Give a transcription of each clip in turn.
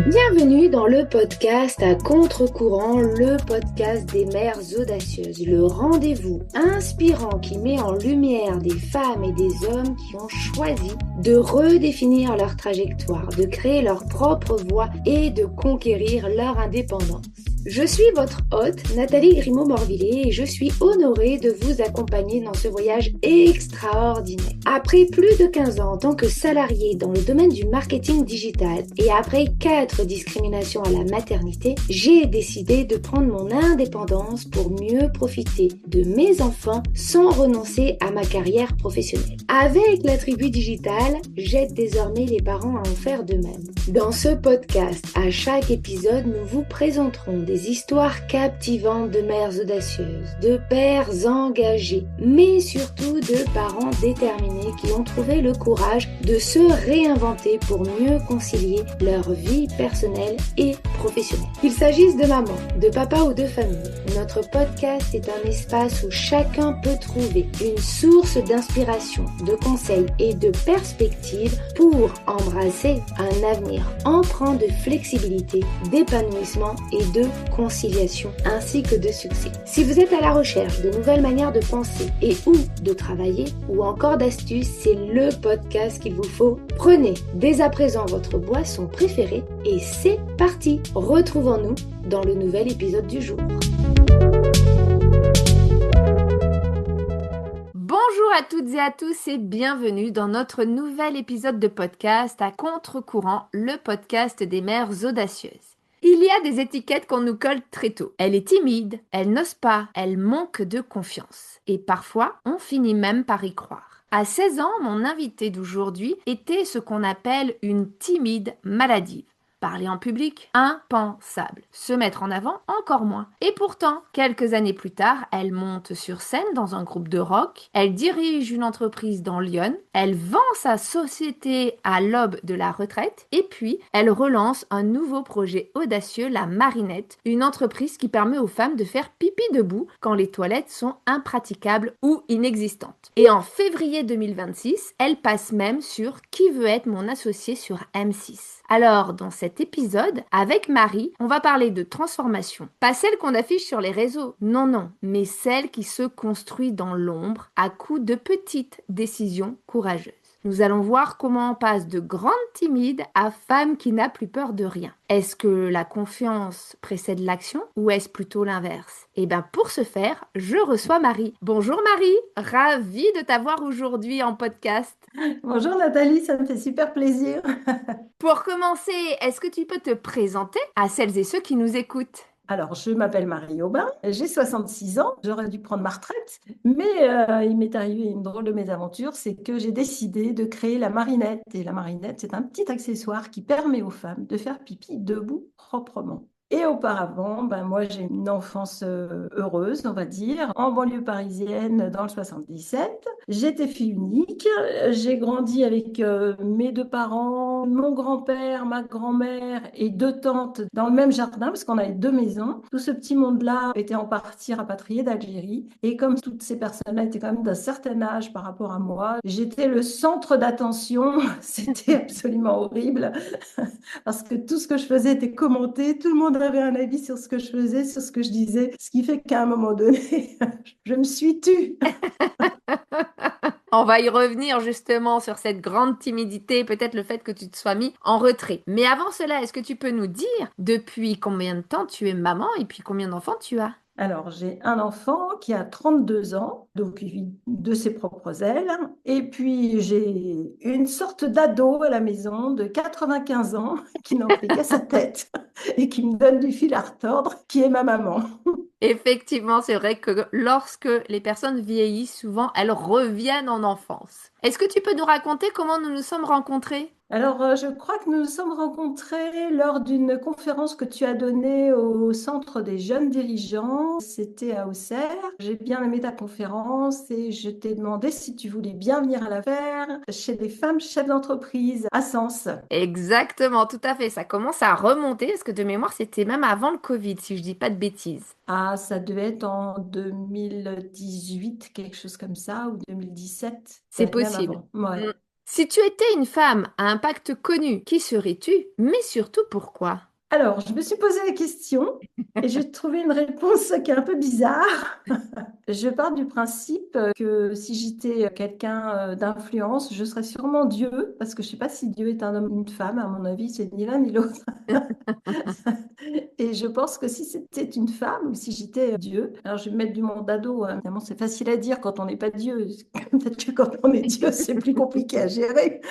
Bienvenue dans le podcast à contre-courant, le podcast des mères audacieuses, le rendez-vous inspirant qui met en lumière des femmes et des hommes qui ont choisi de redéfinir leur trajectoire, de créer leur propre voie et de conquérir leur indépendance. Je suis votre hôte, Nathalie Grimaud-Morvillet, et je suis honorée de vous accompagner dans ce voyage extraordinaire. Après plus de 15 ans en tant que salariée dans le domaine du marketing digital et après 4 discriminations à la maternité, j'ai décidé de prendre mon indépendance pour mieux profiter de mes enfants sans renoncer à ma carrière professionnelle. Avec la tribu digitale, j'aide désormais les parents à en faire de même. Dans ce podcast, à chaque épisode, nous vous présenterons des histoires captivantes de mères audacieuses, de pères engagés, mais surtout de parents déterminés qui ont trouvé le courage de se réinventer pour mieux concilier leur vie personnelle et professionnelle. Qu'il s'agisse de maman, de papa ou de famille, notre podcast est un espace où chacun peut trouver une source d'inspiration, de conseils et de perspectives pour embrasser un avenir empreint de flexibilité, d'épanouissement et de conciliation, ainsi que de succès. Si vous êtes à la recherche de nouvelles manières de penser et ou de travailler, ou encore d'astuces, c'est le podcast qu'il vous faut. Prenez dès à présent votre boisson préférée et c'est parti. Retrouvons-nous dans le nouvel épisode du jour. Bonjour à toutes et à tous et bienvenue dans notre nouvel épisode de podcast à contre-courant, le podcast des mères audacieuses. Il y a des étiquettes qu'on nous colle très tôt. Elle est timide, elle n'ose pas, elle manque de confiance. Et parfois, on finit même par y croire. À 16 ans, mon invitée d'aujourd'hui était ce qu'on appelle une timide maladive. Parler en public, impensable. Se mettre en avant, encore moins. Et pourtant, quelques années plus tard, elle monte sur scène dans un groupe de rock, elle dirige une entreprise dans Lyon, elle vend sa société à l'aube de la retraite, et puis elle relance un nouveau projet audacieux, la Marinette, une entreprise qui permet aux femmes de faire pipi debout quand les toilettes sont impraticables ou inexistantes. Et en février 2026, elle passe même sur Qui veut être mon associé sur M6. Alors, dans cet épisode, avec Marie, on va parler de transformation. Pas celle qu'on affiche sur les réseaux, non, mais celle qui se construit dans l'ombre à coups de petites décisions courageuses. Nous allons voir comment on passe de grande timide à femme qui n'a plus peur de rien. Est-ce que la confiance précède l'action ou est-ce plutôt l'inverse? Eh bien, pour ce faire, je reçois Marie. Bonjour Marie, ravie de t'avoir aujourd'hui en podcast. Bonjour Nathalie, ça me fait super plaisir. Pour commencer, est-ce que tu peux te présenter à celles et ceux qui nous écoutent? Alors, je m'appelle Marie Aubin, j'ai 66 ans, j'aurais dû prendre ma retraite, mais il m'est arrivé une drôle de mésaventure, c'est que j'ai décidé de créer la Marinette. Et la Marinette, c'est un petit accessoire qui permet aux femmes de faire pipi debout proprement. Et auparavant, moi j'ai une enfance heureuse, on va dire, en banlieue parisienne dans le 77. J'étais fille unique, j'ai grandi avec mes deux parents, mon grand-père, ma grand-mère et deux tantes dans le même jardin, parce qu'on avait deux maisons. Tout ce petit monde-là était en partie rapatrié d'Algérie. Et comme toutes ces personnes-là étaient quand même d'un certain âge par rapport à moi, j'étais le centre d'attention. C'était absolument horrible, parce que tout ce que je faisais était commenté, tout le monde avait un avis sur ce que je faisais, sur ce que je disais, ce qui fait qu'à un moment donné, je me suis tue. On va y revenir justement sur cette grande timidité, peut-être le fait que tu te sois mis en retrait. Mais avant cela, est-ce que tu peux nous dire depuis combien de temps tu es maman et puis combien d'enfants tu as? Alors, j'ai un enfant qui a 32 ans, donc il vit de ses propres ailes. Et puis, j'ai une sorte d'ado à la maison de 95 ans qui n'en fait qu'à sa tête et qui me donne du fil à retordre, qui est ma maman. Effectivement, c'est vrai que lorsque les personnes vieillissent, souvent elles reviennent en enfance. Est-ce que tu peux nous raconter comment nous nous sommes rencontrés? Alors, je crois que nous nous sommes rencontrés lors d'une conférence que tu as donnée au Centre des jeunes dirigeants. C'était à Auxerre. J'ai bien aimé ta conférence et je t'ai demandé si tu voulais bien venir à la faire chez des femmes chefs d'entreprise à Sens. Exactement, tout à fait. Ça commence à remonter parce que de mémoire, c'était même avant le Covid, si je dis pas de bêtises. Ah, ça devait être en 2018, quelque chose comme ça, ou 2017, C'est peut-être même possible. avant. Ouais. Mm. Si tu étais une femme à impact connu, qui serais-tu? Mais surtout pourquoi? Alors, je me suis posé la question et j'ai trouvé une réponse qui est un peu bizarre. Je pars du principe que si j'étais quelqu'un d'influence, je serais sûrement Dieu, parce que je ne sais pas si Dieu est un homme ou une femme, à mon avis, c'est ni l'un ni l'autre. Et je pense que si c'était une femme ou si j'étais Dieu, alors je vais me mettre du monde à dos, hein. Évidemment, c'est facile à dire quand on n'est pas Dieu. Peut-être que quand on est Dieu, c'est plus compliqué à gérer.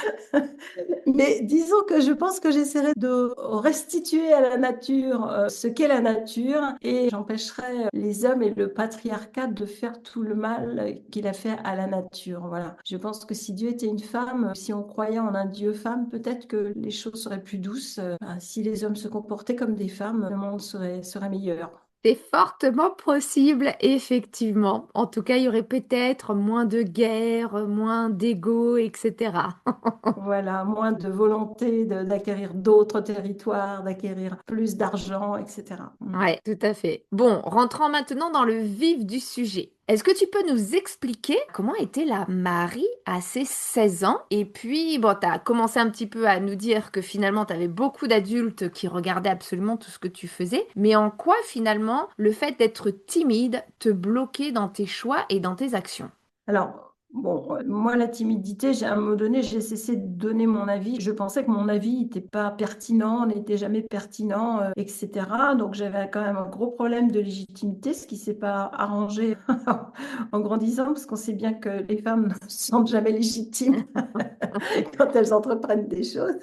Mais disons que je pense que j'essaierai de restituer à la nature ce qu'est la nature et j'empêcherai les hommes et le patriarcat de faire tout le mal qu'il a fait à la nature. Voilà. Je pense que si Dieu était une femme, si on croyait en un Dieu-femme, peut-être que les choses seraient plus douces. Si les hommes se comportaient comme des femmes, le monde serait meilleur. C'est fortement possible, effectivement. En tout cas, il y aurait peut-être moins de guerres, moins d'ego, etc. Voilà, moins de volonté d'acquérir d'autres territoires, d'acquérir plus d'argent, etc. Ouais, tout à fait. Bon, rentrons maintenant dans le vif du sujet. Est-ce que tu peux nous expliquer comment était la Marie à ses 16 ans? Et puis, bon, tu as commencé un petit peu à nous dire que finalement, tu avais beaucoup d'adultes qui regardaient absolument tout ce que tu faisais. Mais en quoi, finalement, le fait d'être timide te bloquait dans tes choix et dans tes actions? Alors, bon, moi, la timidité, à un moment donné, j'ai cessé de donner mon avis. Je pensais que mon avis n'était pas pertinent, n'était jamais pertinent, etc. Donc, j'avais quand même un gros problème de légitimité, ce qui ne s'est pas arrangé en grandissant, parce qu'on sait bien que les femmes ne se sentent jamais légitimes quand elles entreprennent des choses.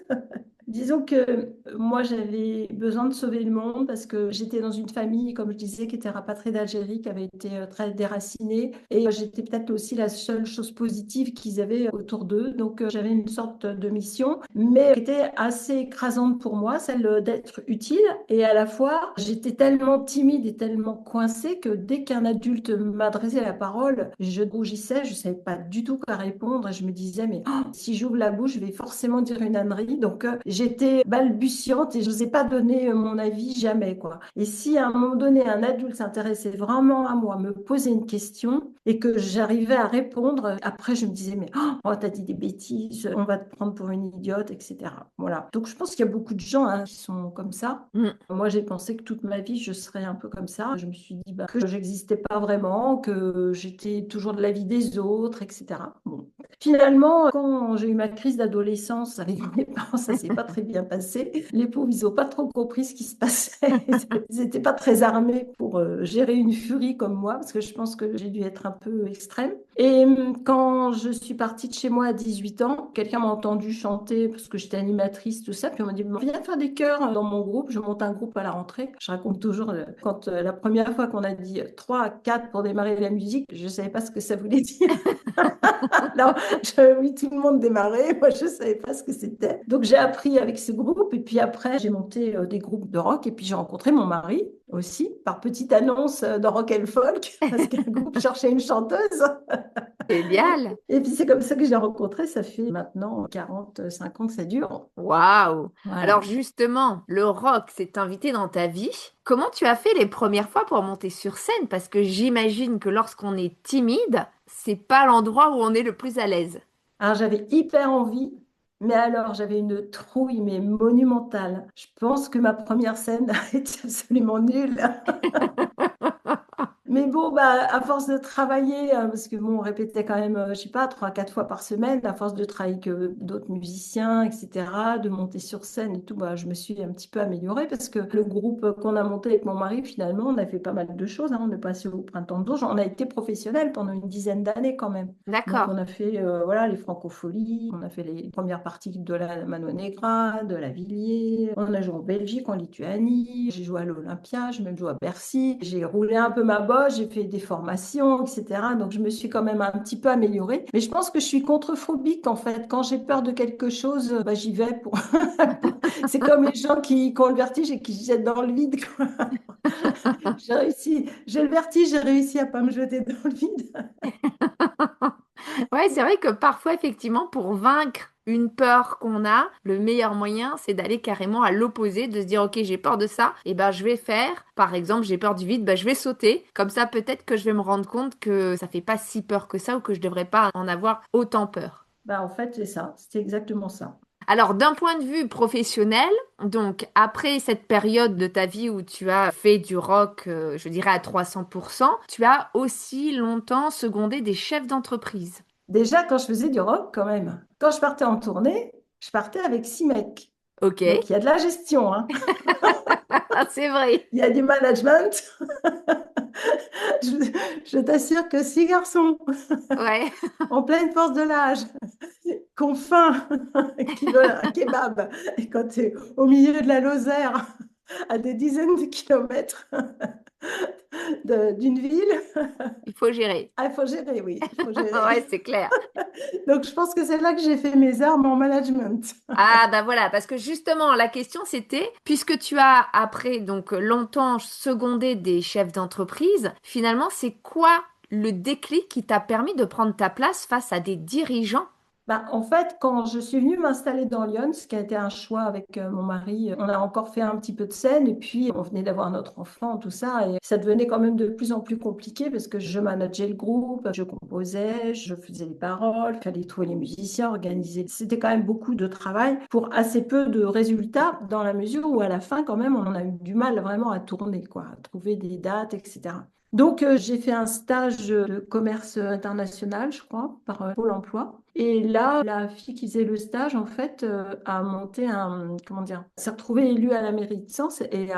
Disons que moi, j'avais besoin de sauver le monde parce que j'étais dans une famille, comme je disais, qui était rapatriée d'Algérie, qui avait été très déracinée. Et j'étais peut-être aussi la seule chose positive qu'ils avaient autour d'eux. Donc, j'avais une sorte de mission, mais qui était assez écrasante pour moi, celle d'être utile. Et à la fois, j'étais tellement timide et tellement coincée que dès qu'un adulte m'adressait la parole, je rougissais, je ne savais pas du tout quoi répondre. Et je me disais, mais si j'ouvre la bouche, je vais forcément dire une ânerie. Donc, j'étais balbutiante et je n'osais pas donner mon avis jamais, quoi. Et si à un moment donné, un adulte s'intéressait vraiment à moi, me posait une question et que j'arrivais à répondre, après, je me disais, mais t'as dit des bêtises, on va te prendre pour une idiote, etc. Voilà. Donc, je pense qu'il y a beaucoup de gens qui sont comme ça. Mm. Moi, j'ai pensé que toute ma vie, je serais un peu comme ça. Je me suis dit que je n'existais pas vraiment, que j'étais toujours de l'avis des autres, etc. Bon. Finalement, quand j'ai eu ma crise d'adolescence avec mes parents, ça s'est pas très bien passé. Les pauvres, ils n'ont pas trop compris ce qui se passait. Ils n'étaient pas très armés pour gérer une furie comme moi, parce que je pense que j'ai dû être un peu extrême. Et quand je suis partie de chez moi à 18 ans, quelqu'un m'a entendu chanter, parce que j'étais animatrice, tout ça, puis on m'a dit, viens faire des chœurs dans mon groupe. Je monte un groupe à la rentrée. Je raconte toujours, quand la première fois qu'on a dit 3 à 4 pour démarrer la musique, je ne savais pas ce que ça voulait dire. Alors, oui, tout le monde démarrait. Moi, je ne savais pas ce que c'était. Donc, j'ai appris avec ce groupe. Et puis après, j'ai monté des groupes de rock. Et puis, j'ai rencontré mon mari aussi, par petite annonce dans Rock and Folk, parce qu'un groupe cherchait une chanteuse. Génial! Et puis, c'est comme ça que je l'ai rencontré. Ça fait maintenant 45 ans que ça dure. Waouh! Alors Voilà. justement, le rock s'est invité dans ta vie. Comment tu as fait les premières fois pour monter sur scène? Parce que j'imagine que lorsqu'on est timide, c'est pas l'endroit où on est le plus à l'aise. Alors, j'avais hyper envie. Mais alors, j'avais une trouille, mais monumentale. Je pense que ma première scène a été absolument nulle. Mais bon, bah, à force de travailler, parce que bon, on répétait quand même, je sais pas, 3, 4 fois par semaine, à force de travailler avec d'autres musiciens, etc., de monter sur scène et tout, bah, je me suis un petit peu améliorée parce que le groupe qu'on a monté avec mon mari, finalement, on a fait pas mal de choses, hein. On est passé au Printemps de Bourges, on a été professionnels pendant une dizaine d'années quand même. Donc, D'accord. on a fait voilà, les Francopholies, on a fait les premières parties de la Mano Negra, de la Villiers, on a joué en Belgique, en Lituanie, j'ai joué à l'Olympia, j'ai même joué à Bercy, j'ai roulé un peu ma bosse, j'ai fait des formations, etc. Donc, je me suis quand même un petit peu améliorée. Mais je pense que je suis contrephobique, en fait. Quand j'ai peur de quelque chose, bah, j'y vais pour... C'est comme les gens qui ont le vertige et qui se jettent dans le vide, quoi. J'ai réussi, j'ai le vertige, j'ai réussi à pas me jeter dans le vide. Ouais, c'est vrai que parfois, effectivement, pour vaincre une peur qu'on a, le meilleur moyen, c'est d'aller carrément à l'opposé, de se dire, OK, j'ai peur de ça, et ben je vais faire, par exemple, j'ai peur du vide, ben je vais sauter. Comme ça, peut-être que je vais me rendre compte que ça fait pas si peur que ça ou que je devrais pas en avoir autant peur. Bah, en fait, c'est ça, c'était exactement ça. Alors, d'un point de vue professionnel, donc après cette période de ta vie où tu as fait du rock, je dirais à 300%, tu as aussi longtemps secondé des chefs d'entreprise. Déjà, quand je faisais du rock, quand même, quand je partais en tournée, je partais avec 6 mecs. Ok, Donc, il y a de la gestion, hein. c'est vrai. Il y a du management. Je, je t'assure que 6 garçons Ouais, en pleine force de l'âge, qui ont faim, qui veulent un kebab, et quand tu es au milieu de la Lozère, à des dizaines de kilomètres d'une ville, il faut gérer. ah, il faut gérer, oui, il faut Ouais, gérer. c'est clair. Donc, je pense que c'est là que j'ai fait mes armes en management. Ah bah voilà, parce que justement la question c'était, puisque tu as après donc longtemps secondé des chefs d'entreprise, finalement c'est quoi le déclic qui t'a permis de prendre ta place face à des dirigeants? Bah, en fait, quand je suis venue m'installer dans Lyon, ce qui a été un choix avec mon mari, on a encore fait un petit peu de scène et puis on venait d'avoir notre enfant, tout ça, et ça devenait quand même de plus en plus compliqué parce que je manageais le groupe, je composais, je faisais les paroles, il fallait trouver les musiciens, organiser. C'était quand même beaucoup de travail pour assez peu de résultats dans la mesure où à la fin, quand même, on a eu du mal vraiment à tourner, quoi, à trouver des dates, etc. Donc, j'ai fait un stage de commerce international, je crois, par Pôle emploi. Et là, la fille qui faisait le stage, en fait, a monté comment dire, s'est retrouvée élue à la mairie de Sens et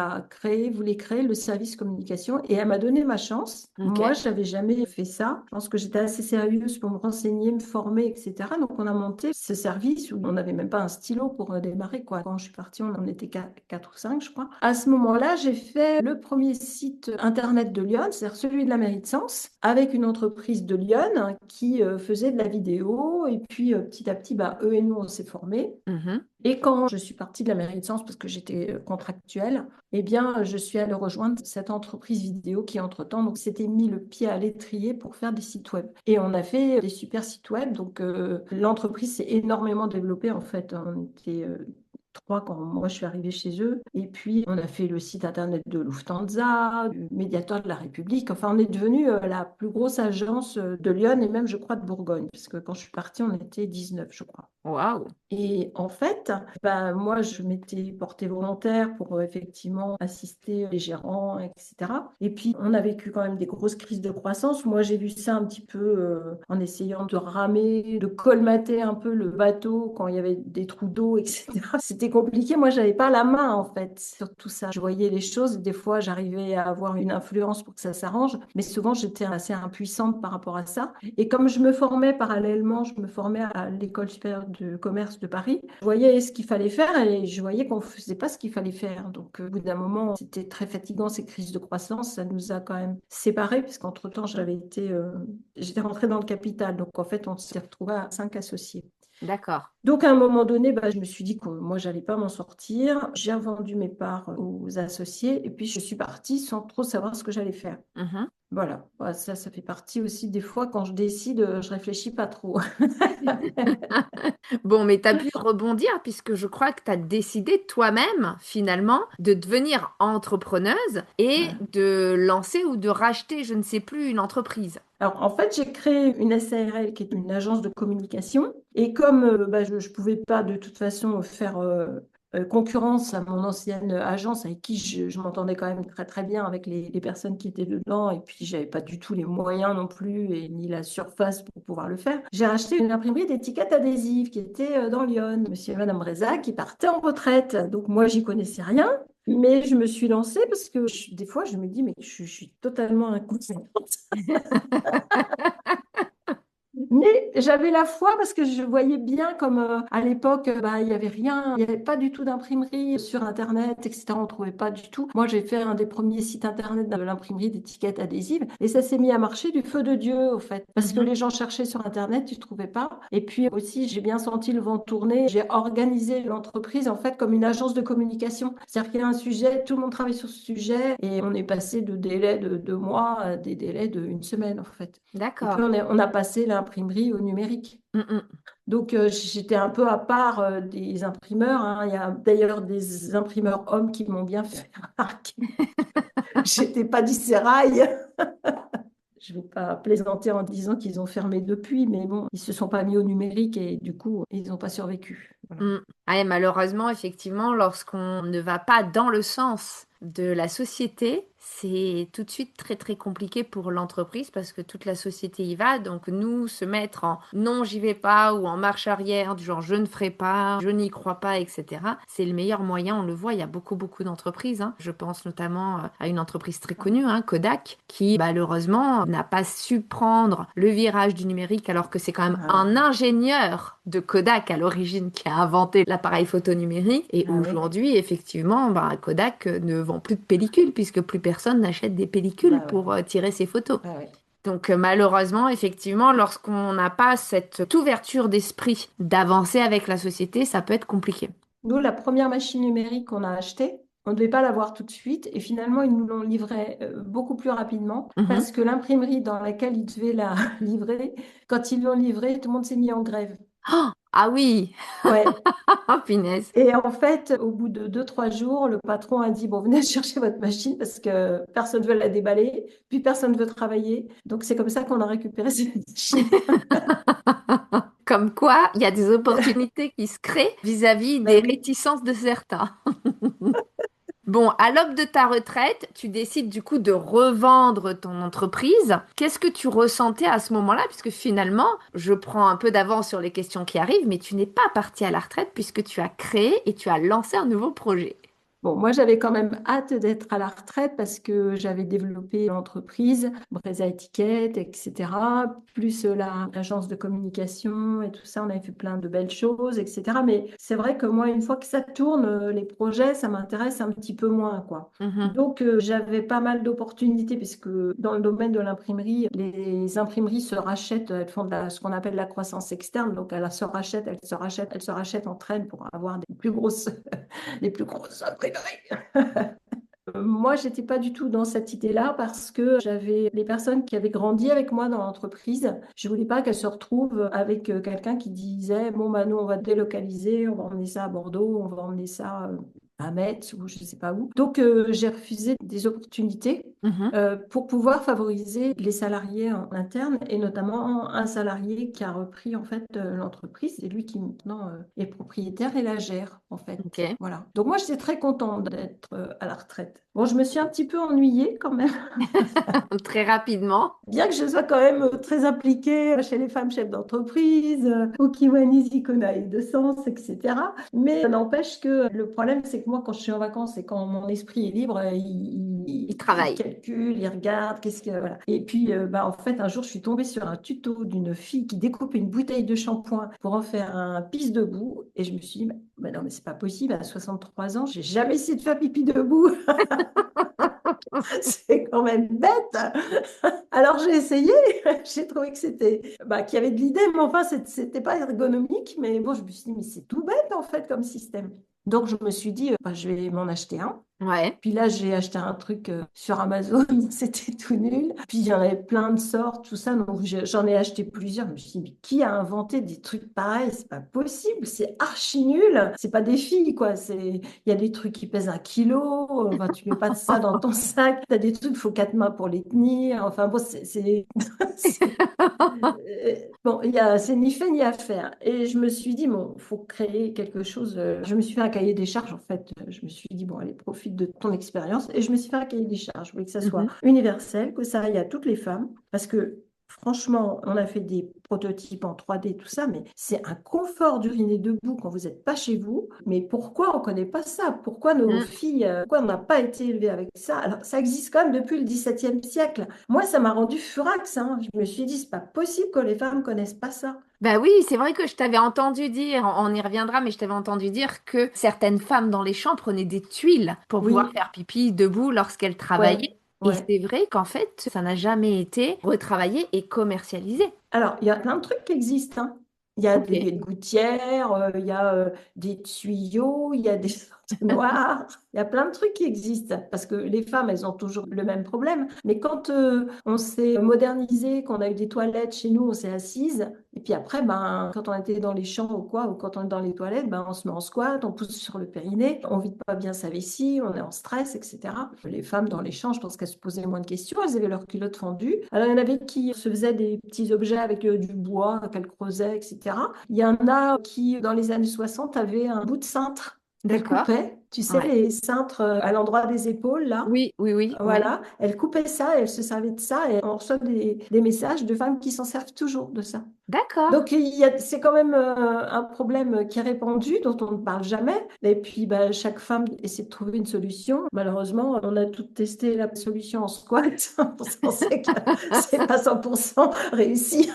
voulait créer le service communication. Et elle m'a donné ma chance. Ok. Moi, je n'avais jamais fait ça. Je pense que j'étais assez sérieuse pour me renseigner, me former, etc. Donc, on a monté ce service où on n'avait même pas un stylo pour démarrer, quoi. Quand je suis partie, on en était quatre ou cinq, je crois. À ce moment-là, j'ai fait le premier site internet de Lyon, c'est-à-dire celui de la mairie de Sens, avec une entreprise de Lyon qui faisait de la vidéo. Et puis, petit à petit, bah, eux et nous, on s'est formés. Mhm. Et quand je suis partie de la mairie de Sens, parce que j'étais contractuelle, eh bien, je suis allée rejoindre cette entreprise vidéo qui, entre-temps, donc, s'était mis le pied à l'étrier pour faire des sites web. Et on a fait des super sites web. Donc, l'entreprise s'est énormément développée, en fait. On était trois quand moi je suis arrivée chez eux. Et puis, on a fait le site internet de Lufthansa, du Médiateur de la République. Enfin, on est devenu la plus grosse agence de Lyon et même, je crois, de Bourgogne. Parce que quand je suis partie, on était 19, je crois. Waouh. Et en fait, ben, moi, je m'étais portée volontaire pour effectivement assister les gérants, etc. Et puis, on a vécu quand même des grosses crises de croissance. Moi, j'ai vu ça un petit peu en essayant de ramer, de colmater un peu le bateau quand il y avait des trous d'eau, etc. C'était compliqué. Moi, j'avais pas la main, en fait, sur tout ça. Je voyais les choses. Des fois, j'arrivais à avoir une influence pour que ça s'arrange. Mais souvent, j'étais assez impuissante par rapport à ça. Et comme je me formais parallèlement, je me formais à l'école supérieure de commerce de Paris, je voyais ce qu'il fallait faire et je voyais qu'on ne faisait pas ce qu'il fallait faire. Donc, au bout d'un moment, c'était très fatigant, ces crises de croissance. Ça nous a quand même séparés, puisqu'entre-temps, j'étais rentrée dans le capital. Donc, en fait, on s'est retrouvés à 5 associés. D'accord. Donc, à un moment donné, bah, je me suis dit que moi, j'allais pas m'en sortir. J'ai revendu mes parts aux associés et puis je suis partie sans trop savoir ce que j'allais faire. Mhm. Voilà. Ouais, ça fait partie aussi des fois quand je décide, je réfléchis pas trop. Bon, mais tu as pu rebondir puisque je crois que tu as décidé toi-même, finalement, de devenir entrepreneuse et Voilà. de lancer ou de racheter, je ne sais plus, une entreprise. Alors, en fait, j'ai créé une SARL qui est une agence de communication. Et comme bah, je ne pouvais pas de toute façon faire concurrence à mon ancienne agence avec qui je m'entendais quand même très très bien avec les personnes qui étaient dedans. Et puis, j'avais pas du tout les moyens non plus et ni la surface pour pouvoir le faire. J'ai racheté une imprimerie d'étiquettes adhésives qui était dans Lyon. Monsieur et Madame Reza qui partaient en retraite. Donc, moi, j'y connaissais rien. Mais je me suis lancée parce que des fois, je me dis, mais je suis totalement incompétente. Mais j'avais la foi parce que je voyais bien comme à l'époque, bah, il n'y avait rien, il n'y avait pas du tout d'imprimerie sur Internet, etc. On ne trouvait pas du tout. Moi, j'ai fait un des premiers sites Internet de l'imprimerie d'étiquettes adhésives et ça s'est mis à marcher du feu de Dieu, au fait. Parce que Mhm. les gens cherchaient sur Internet, ils ne trouvaient pas. Et puis aussi, j'ai bien senti le vent tourner. J'ai organisé l'entreprise, en fait, comme une agence de communication. C'est-à-dire qu'il y a un sujet, tout le monde travaille sur ce sujet et on est passé de délais de 2 mois à des délais d'une semaine, en fait. Et puis, D'accord. on a passé l'imprimerie au numérique. Mhm. Donc, j'étais un peu à part des imprimeurs, hein. Il y a d'ailleurs des imprimeurs hommes qui m'ont bien fait remarquer. J'étais pas du sérail. Je vais pas plaisanter en disant qu'ils ont fermé depuis, mais bon, ils se sont pas mis au numérique et du coup, ils n'ont pas survécu. Voilà. Mm. Ah, et malheureusement, effectivement, lorsqu'on ne va pas dans le sens de la société, c'est tout de suite très très compliqué pour l'entreprise parce que toute la société y va. Donc nous, se mettre en non, j'y vais pas ou en marche arrière, du genre je ne ferai pas, je n'y crois pas, etc. C'est le meilleur moyen, on le voit, il y a beaucoup beaucoup d'entreprises, hein. Je pense notamment à une entreprise très connue, hein, Kodak, qui malheureusement n'a pas su prendre le virage du numérique alors que c'est quand même Ah oui. un ingénieur de Kodak à l'origine qui a inventé l'appareil photo numérique. Et Ah oui. aujourd'hui, effectivement, bah, Kodak ne vend plus de pellicules puisque plus personne n'achète des pellicules Bah ouais. pour tirer ses photos. Bah ouais. Donc malheureusement, effectivement, lorsqu'on n'a pas cette ouverture d'esprit d'avancer avec la société, ça peut être compliqué. Nous, la première machine numérique qu'on a achetée, on ne devait pas l'avoir tout de suite et finalement, ils nous l'ont livrée beaucoup plus rapidement Mhm. parce que l'imprimerie dans laquelle ils devaient la livrer, quand ils l'ont livrée, tout le monde s'est mis en grève. Oh, ah oui, Ouais. ah punaise. Et en fait, au bout de 2, 3 jours, le patron a dit, bon, venez chercher votre machine parce que personne ne veut la déballer, puis personne ne veut travailler. Donc, c'est comme ça qu'on a récupéré cette machine. Comme quoi, il y a des opportunités qui se créent vis-à-vis des Ben oui. réticences de certains. Bon, à l'aube de ta retraite, tu décides du coup de revendre ton entreprise. Qu'est-ce que tu ressentais à ce moment-là? Puisque finalement, je prends un peu d'avance sur les questions qui arrivent, mais tu n'es pas parti à la retraite puisque tu as créé et tu as lancé un nouveau projet. Bon, moi, j'avais quand même hâte d'être à la retraite parce que j'avais développé l'entreprise, Breza Étiquette, etc. Plus l'agence de communication et tout ça, on avait fait plein de belles choses, etc. Mais c'est vrai que moi, une fois que ça tourne, les projets, ça m'intéresse un petit peu moins, quoi. Mhm. Donc, j'avais pas mal d'opportunités puisque dans le domaine de l'imprimerie, les imprimeries se rachètent, elles font ce qu'on appelle la croissance externe. Donc, elles se rachètent, elles se rachètent, elles se rachètent entre elles pour avoir des plus grosses imprimeries. Moi, j'étais pas du tout dans cette idée-là parce que j'avais les personnes qui avaient grandi avec moi dans l'entreprise. Je voulais pas qu'elles se retrouvent avec quelqu'un qui disait, bon, bah, nous, on va délocaliser, on va emmener ça à Bordeaux, on va emmener ça à Metz ou je sais pas où. Donc, j'ai refusé des opportunités Mhm. pour pouvoir favoriser les salariés en interne et notamment un salarié qui a repris en fait l'entreprise. C'est lui qui maintenant est propriétaire et la gère en fait. Ok. Voilà. Donc moi j'étais très contente d'être à la retraite. Bon, je me suis un petit peu ennuyée quand même, Très rapidement. bien que je sois quand même très impliquée chez les femmes chefs d'entreprise, au Kiwanis Icona de Sens, etc. Mais ça n'empêche que le problème, c'est que moi, quand je suis en vacances et quand mon esprit est libre, Il il travaille. calcule, il regarde, qu'est-ce que voilà. Et puis, bah, en fait, un jour, je suis tombée sur un tuto d'une fille qui découpe une bouteille de shampoing pour en faire un pisse debout. Et je me suis dit, bah non, mais c'est pas possible. À 63 ans, j'ai jamais essayé de faire pipi debout. C'est quand même bête. Alors j'ai essayé, j'ai trouvé que qu'il y avait de l'idée, mais enfin c'était pas ergonomique. Mais bon, je me suis dit, mais c'est tout bête en fait comme système. Donc je me suis dit, bah, je vais m'en acheter un. Ouais. Puis là, j'ai acheté un truc sur Amazon, c'était tout nul. Puis il y en avait plein de sortes, tout ça. Donc j'en ai acheté plusieurs. Je me suis dit, mais qui a inventé des trucs pareils? C'est pas possible, c'est archi nul. C'est pas des filles, quoi. Il y a des trucs qui pèsent 1 kilo. Enfin, tu mets pas de ça dans ton sac. Tu as des trucs, il faut 4 mains pour les tenir. Enfin bon, c'est- bon, c'est ni fait ni à faire. Et je me suis dit, bon, il faut créer quelque chose. Je me suis fait un cahier des charges, en fait. Je me suis dit, bon, allez, profite de ton expérience. Et je me suis fait un cahier des charges. Je voulais que ça soit Mhm. universel, que ça aille à toutes les femmes. Parce que, franchement, on a fait des prototypes en 3D, tout ça, mais c'est un confort d'uriner debout quand vous n'êtes pas chez vous. Mais pourquoi on ne connaît pas ça? Pourquoi nos Mm. filles, pourquoi on n'a pas été élevées avec ça? Alors, ça existe quand même depuis le XVIIe siècle. Moi, ça m'a rendu furax, hein. Je me suis dit, c'est pas possible que les femmes ne connaissent pas ça. Bah oui, c'est vrai que je t'avais entendu dire, on y reviendra, mais je t'avais entendu dire que certaines femmes dans les champs prenaient des tuiles pour pouvoir Oui, faire pipi debout lorsqu'elles ouais, travaillaient. Et ouais. c'est vrai qu'en fait, ça n'a jamais été retravaillé et commercialisé. Alors, il y a plein de trucs qui existent, hein. Il y a Ok. des gouttières, il y a des tuyaux, il y a des noir. Il y a plein de trucs qui existent parce que les femmes, elles ont toujours le même problème. Mais quand on s'est modernisé, qu'on a eu des toilettes chez nous, on s'est assise. Et puis après, ben, quand on était dans les champs ou quoi, ou quand on est dans les toilettes, ben, on se met en squat, on pousse sur le périnée, on vide pas bien sa vessie, on est en stress, etc. Les femmes dans les champs, je pense qu'elles se posaient moins de questions, elles avaient leurs culottes fendues. Alors il y en avait qui se faisaient des petits objets avec du bois qu'elles creusaient, etc. Il y en a qui, dans les années 60, avaient un bout de cintre. Elle D'accord. coupait, tu sais, Ouais. les cintres à l'endroit des épaules, là. Oui, oui, oui, ouais. Voilà, elle coupait ça, elle se servait de ça, et on reçoit des messages de femmes qui s'en servent toujours de ça. D'accord. Donc, c'est quand même un problème qui est répandu, dont on ne parle jamais. Et puis, bah, chaque femme essaie de trouver une solution. Malheureusement, on a toutes testé la solution en squat. On sait que c'est pas 100% réussi.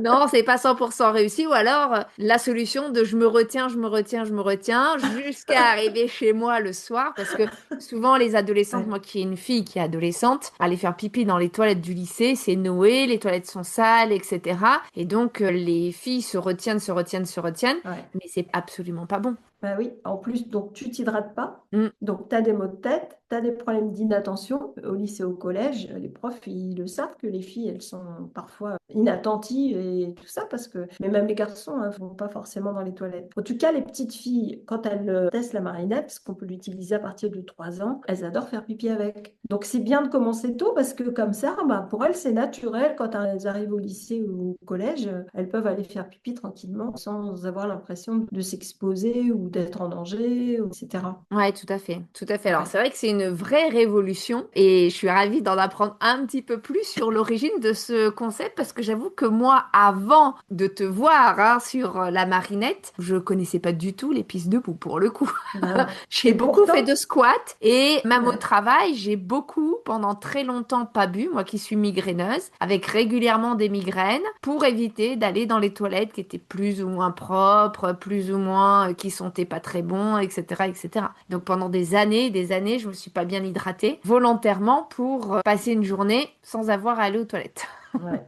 Non, c'est pas 100% réussi. Ou alors, la solution de je me retiens, je me retiens, je me retiens, jusqu'à arriver chez moi le soir. Parce que souvent, les adolescentes, Ouais, moi qui ai une fille qui est adolescente, aller faire pipi dans les toilettes du lycée, c'est Noé, les toilettes sont sales, etc. Et donc, les filles se retiennent, se retiennent, se retiennent. ouais. Mais c'est absolument pas bon. Bah oui, en plus, donc tu t'hydrates pas, Mm. donc tu as des maux de tête, tu as des problèmes d'inattention. Au lycée, au collège, les profs, ils le savent que les filles, elles sont parfois inattentives et tout ça, parce que, mais même les garçons, ne vont pas forcément dans les toilettes. En tout cas, les petites filles, quand elles testent la marinette, parce qu'on peut l'utiliser à partir de 3 ans, elles adorent faire pipi avec. Donc c'est bien de commencer tôt, parce que comme ça, bah, pour elles, c'est naturel, quand elles arrivent au lycée ou au collège, elles peuvent aller faire pipi tranquillement, sans avoir l'impression de s'exposer ou d'être en danger, etc. Ouais, tout à fait, tout à fait. Alors, Ouais. c'est vrai que c'est une vraie révolution et je suis ravie d'en apprendre un petit peu plus sur l'origine de ce concept parce que j'avoue que moi, avant de te voir hein, sur la marinette, je connaissais pas du tout les pistes debout pour le coup. Ben, J'ai et beaucoup fait pourtant, de squat et même au ouais, travail, j'ai beaucoup, pendant très longtemps, pas bu, moi qui suis migraineuse, avec régulièrement des migraines, pour éviter d'aller dans les toilettes qui étaient plus ou moins propres, plus ou moins qui sentaient pas très bon, etc., etc. Donc pendant des années, je me suis pas bien hydratée volontairement pour passer une journée sans avoir à aller aux toilettes. ouais.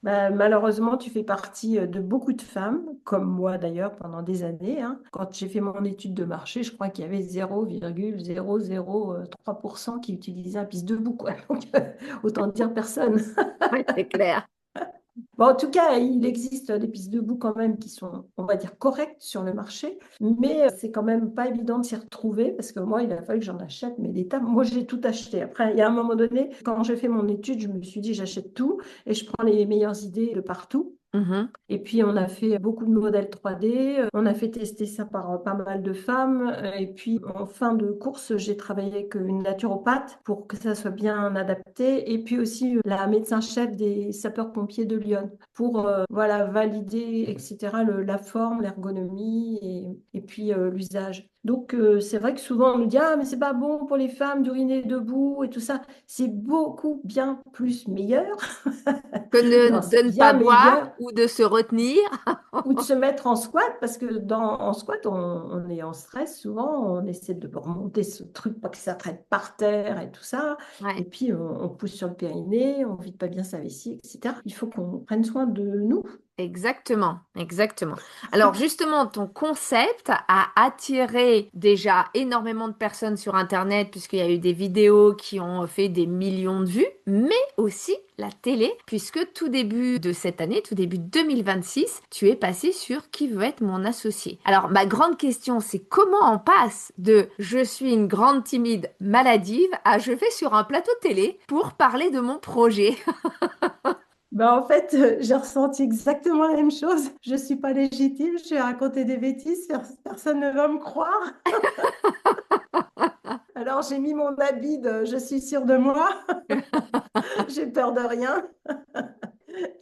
Ben, malheureusement, tu fais partie de beaucoup de femmes, comme moi d'ailleurs pendant des années, hein. Quand j'ai fait mon étude de marché, je crois qu'il y avait 0,003% qui utilisaient un pisse debout, quoi. Donc, autant dire personne. Ouais, c'est clair. Bon, en tout cas, il existe des pistes debout quand même qui sont, on va dire, correctes sur le marché, mais c'est quand même pas évident de s'y retrouver parce que moi, il a fallu que j'en achète, mais des tas. Moi, j'ai tout acheté. Après, il y a un moment donné, quand j'ai fait mon étude, je me suis dit, j'achète tout et je prends les meilleures idées de partout. Mhm. Et puis, on a fait beaucoup de modèles 3D. On a fait tester ça par pas mal de femmes. Et puis, en fin de course, j'ai travaillé avec une naturopathe pour que ça soit bien adapté. Et puis aussi, la médecin-chef des sapeurs-pompiers de Lyon pour voilà, valider, etc., la forme, l'ergonomie et puis l'usage. Donc, c'est vrai que souvent, on nous dit, ah, mais c'est pas bon pour les femmes d'uriner debout et tout ça. C'est beaucoup bien plus meilleur. Que Non, de c'est ne bien pas boire meilleur. ou de se retenir. Ou de se mettre en squat, parce que en squat, on est en stress souvent, on essaie de remonter ce truc, pas que ça traîne par terre et tout ça. Ouais. Et puis, on pousse sur le périnée, on vide pas bien sa vessie, etc. Il faut qu'on prenne soin de nous. Exactement, exactement. Alors justement, ton concept a attiré déjà énormément de personnes sur Internet puisqu'il y a eu des vidéos qui ont fait des millions de vues, mais aussi la télé, puisque tout début de cette année, tout début 2026, tu es passé sur Qui veut être mon associé. Alors ma grande question, c'est comment on passe de je suis une grande timide maladive à je vais sur un plateau télé pour parler de mon projet. Ben, en fait, j'ai ressenti exactement la même chose. Je suis pas légitime, je vais raconter des bêtises, personne ne va me croire. Alors, j'ai mis mon habit de je suis sûre de moi, j'ai peur de rien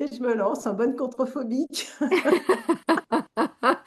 et je me lance en bonne contrephobique.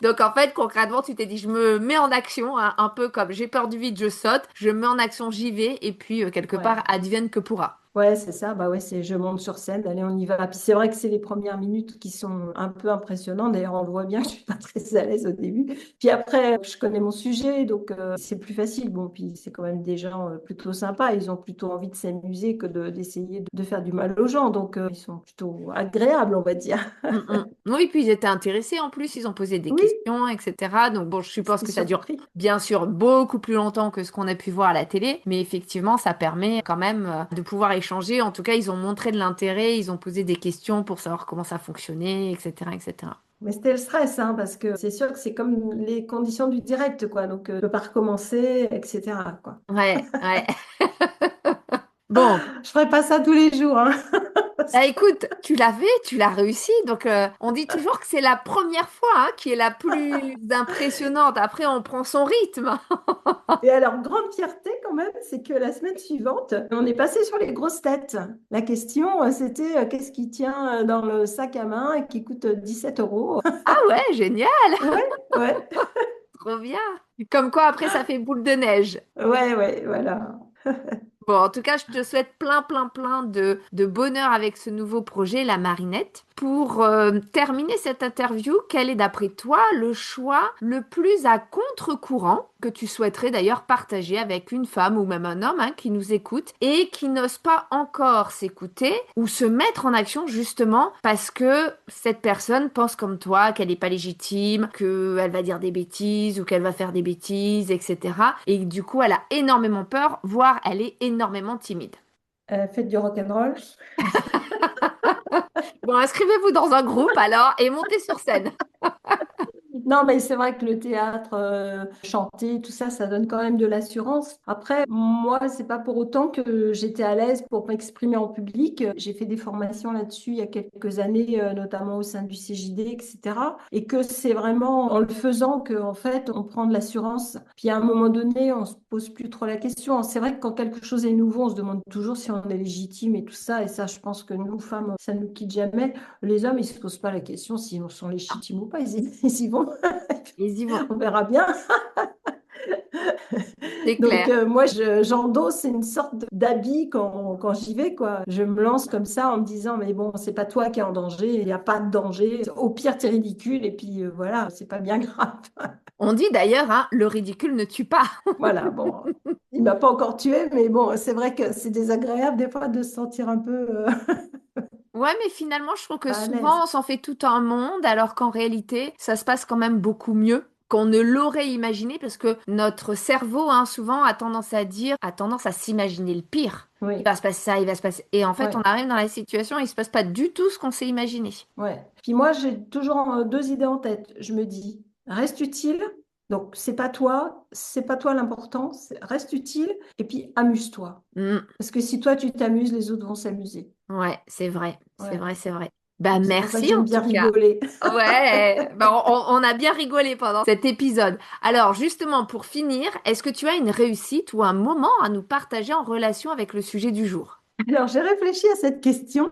Donc en fait, concrètement, tu t'es dit, je me mets en action, hein, un peu comme j'ai peur du vide, je saute, je me mets en action, j'y vais, et puis quelque part, Ouais. advienne que pourra. Ouais, c'est ça. Bah ouais, c'est je monte sur scène, allez, on y va. Puis c'est vrai que c'est les premières minutes qui sont un peu impressionnantes. D'ailleurs, on le voit bien que je suis pas très à l'aise au début. Puis après, je connais mon sujet, donc c'est plus facile. Bon, puis c'est quand même des gens plutôt sympas. Ils ont plutôt envie de s'amuser que d'essayer de faire du mal aux gens. Donc ils sont plutôt agréables, on va dire. Mm, mm. Oui, puis ils étaient intéressés en plus, ils ont posé des Oui, questions, etc. Donc bon, je suppose c'était que ça dure surpris. bien sûr beaucoup plus longtemps que ce qu'on a pu voir à la télé, mais effectivement, ça permet quand même de pouvoir échanger. En tout cas, ils ont montré de l'intérêt, ils ont posé des questions pour savoir comment ça fonctionnait, etc., etc. Mais c'était le stress, hein, parce que c'est sûr que c'est comme les conditions du direct, quoi. Donc, ne pas recommencer, etc., quoi. Ouais, ouais. Bon, Je ferai pas ça tous les jours, hein. bah écoute, tu l'as réussi. Donc, on dit toujours que c'est la première fois hein, qui est la plus impressionnante. Après, on prend son rythme. Et alors, grande fierté quand même, c'est que la semaine suivante, on est passé sur les grosses têtes. La question, c'était qu'est-ce qui tient dans le sac à main et qui coûte 17 euros? Ah ouais, génial, Ouais, ouais, trop bien. Comme quoi, après, ça fait boule de neige. ouais, ouais, voilà. Bon, en tout cas, je te souhaite plein, plein, plein de bonheur avec ce nouveau projet, la Marinette. Pour terminer cette interview, quel est d'après toi le choix le plus à contre-courant que tu souhaiterais d'ailleurs partager avec une femme ou même un homme hein, qui nous écoute et qui n'ose pas encore s'écouter ou se mettre en action justement parce que cette personne pense comme toi qu'elle n'est pas légitime, qu'elle va dire des bêtises ou qu'elle va faire des bêtises, etc. Et du coup, elle a énormément peur, voire elle est énormément timide. Faites du rock'n'roll. Bon, inscrivez-vous dans un groupe alors et montez sur scène. Non, mais c'est vrai que le théâtre, chanter, tout ça, ça donne quand même de l'assurance. Après, moi, c'est pas pour autant que j'étais à l'aise pour m'exprimer en public. J'ai fait des formations là-dessus il y a quelques années, notamment au sein du CJD, etc. Et que c'est vraiment en le faisant que, en fait, on prend de l'assurance. Puis à un moment donné, on se pose plus trop la question. C'est vrai que quand quelque chose est nouveau, on se demande toujours si on est légitime et tout ça. Et ça, je pense que nous, femmes, ça nous quitte jamais. Les hommes, ils se posent pas la question s'ils sont légitimes ou pas. Ils y vont. Ils y vont, On verra bien. c'est Donc, clair. moi, j'endosse une sorte d'habit quand j'y vais, quoi. Je me lance comme ça en me disant, mais bon, c'est pas toi qui es en danger, il n'y a pas de danger. Au pire, t'es ridicule, et puis voilà, c'est pas bien grave. On dit d'ailleurs, hein, le ridicule ne tue pas. Voilà, bon, il m'a pas encore tué, mais bon, c'est vrai que c'est désagréable des fois de se sentir un peu Ouais, mais finalement, je trouve que pas à l'aise. souvent, on s'en fait tout un monde, alors qu'en réalité, ça se passe quand même beaucoup mieux qu'on ne l'aurait imaginé, parce que notre cerveau, hein, souvent, a tendance à s'imaginer le pire. Il Oui, va se passer ça, il va se passer... Et en fait, on ouais. arrive dans la situation et il se passe pas du tout ce qu'on s'est imaginé. Ouais. Puis moi, j'ai toujours deux idées en tête. Je me dis, reste utile. Donc, c'est pas toi l'important. Reste utile et puis amuse-toi. Hmm. Parce que si toi, tu t'amuses, les autres vont s'amuser. Ouais, c'est vrai, c'est Ouais. vrai, c'est vrai. Bah, Donc, c'est pour ça que merci j'aime en bien tout cas. rigoler. Ouais, bah, on a bien rigolé pendant cet épisode. Alors, justement, pour finir, est-ce que tu as une réussite ou un moment à nous partager en relation avec le sujet du jour? Alors, j'ai réfléchi à cette question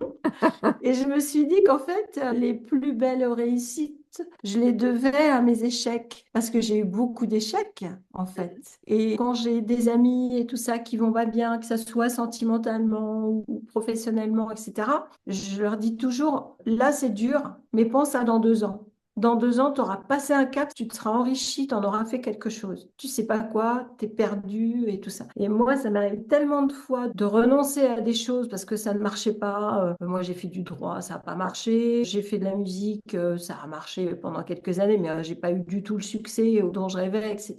et je me suis dit qu'en fait, les plus belles réussites, je les devais à mes échecs parce que j'ai eu beaucoup d'échecs, en fait. Et quand j'ai des amis et tout ça qui vont pas bien, que ça soit sentimentalement ou professionnellement, etc., je leur dis toujours, là, c'est dur, mais pense à dans 2 ans. Dans 2 ans, tu auras passé un cap, tu te seras enrichi, tu en auras fait quelque chose. Tu sais pas quoi, tu es perdu et tout ça. Et moi, ça m'arrive tellement de fois de renoncer à des choses parce que ça ne marchait pas. Moi, j'ai fait du droit, ça n'a pas marché. J'ai fait de la musique, ça a marché pendant quelques années, mais j'ai pas eu du tout le succès dont je rêvais, etc.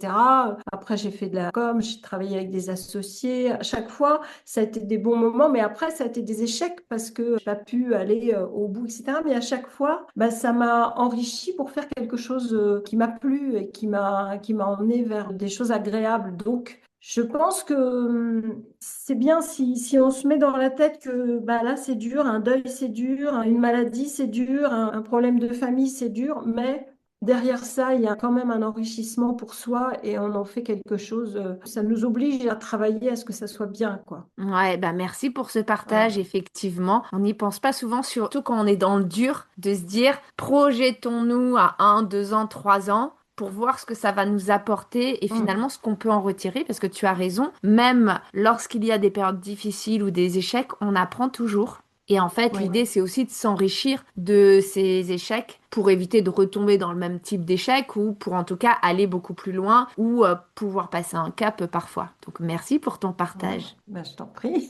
Après, j'ai fait de la com, j'ai travaillé avec des associés. À chaque fois, ça a été des bons moments, mais après, ça a été des échecs parce que j'ai pas pu aller au bout, etc. Mais à chaque fois, bah, ça m'a enrichi pour faire quelque chose qui m'a plu et qui m'a emmené vers des choses agréables. Donc, je pense que c'est bien si on se met dans la tête que bah, là, c'est dur, un deuil, c'est dur, une maladie, c'est dur, un problème de famille, c'est dur, mais derrière ça, il y a quand même un enrichissement pour soi et on en fait quelque chose. Ça nous oblige à travailler à ce que ça soit bien, quoi. Ouais, bah merci pour ce partage, Voilà. effectivement. On n'y pense pas souvent, surtout quand on est dans le dur, de se dire, projetons-nous à 1, 2 ans, 3 ans pour voir ce que ça va nous apporter et finalement ce qu'on peut en retirer, parce que tu as raison, même lorsqu'il y a des périodes difficiles ou des échecs, on apprend toujours. Et en fait, l'idée, c'est aussi de s'enrichir de ces échecs pour éviter de retomber dans le même type d'échec ou pour en tout cas aller beaucoup plus loin ou pouvoir passer un cap parfois. Donc, merci pour ton partage. Je t'en prie.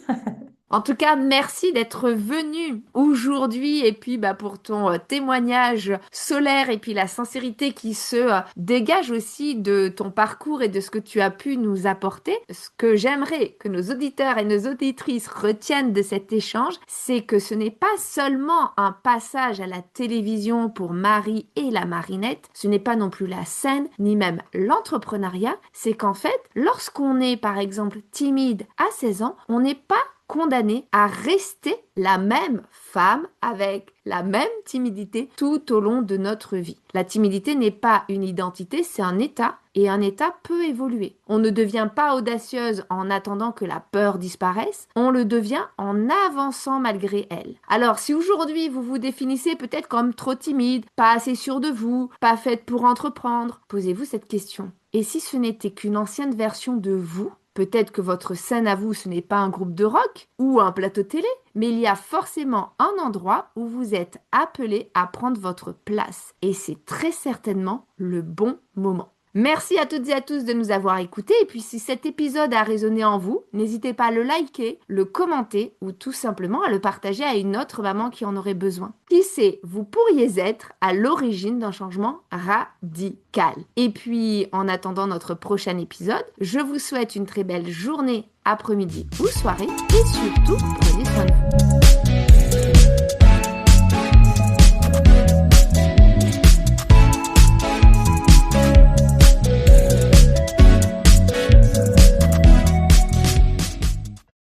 En tout cas, merci d'être venu aujourd'hui et puis pour ton témoignage solaire et puis la sincérité qui se dégage aussi de ton parcours et de ce que tu as pu nous apporter. Ce que j'aimerais que nos auditeurs et nos auditrices retiennent de cet échange, c'est que ce n'est pas seulement un passage à la télévision pour Marie et la Marinette, ce n'est pas non plus la scène, ni même l'entrepreneuriat, c'est qu'en fait, lorsqu'on est par exemple timide à 16 ans, on n'est pas condamnée à rester la même femme avec la même timidité tout au long de notre vie. La timidité n'est pas une identité, c'est un état et un état peut évoluer. On ne devient pas audacieuse en attendant que la peur disparaisse, on le devient en avançant malgré elle. Alors si aujourd'hui vous vous définissez peut-être comme trop timide, pas assez sûre de vous, pas faite pour entreprendre, posez-vous cette question. Et si ce n'était qu'une ancienne version de vous? Peut-être que votre scène à vous, ce n'est pas un groupe de rock ou un plateau télé, mais il y a forcément un endroit où vous êtes appelé à prendre votre place. Et c'est très certainement le bon moment. Merci à toutes et à tous de nous avoir écoutés. Et puis si cet épisode a résonné en vous, n'hésitez pas à le liker, le commenter ou tout simplement à le partager à une autre maman qui en aurait besoin. Qui sait, vous pourriez être à l'origine d'un changement radical. Et puis en attendant notre prochain épisode, je vous souhaite une très belle journée, après-midi ou soirée et surtout prenez soin de vous.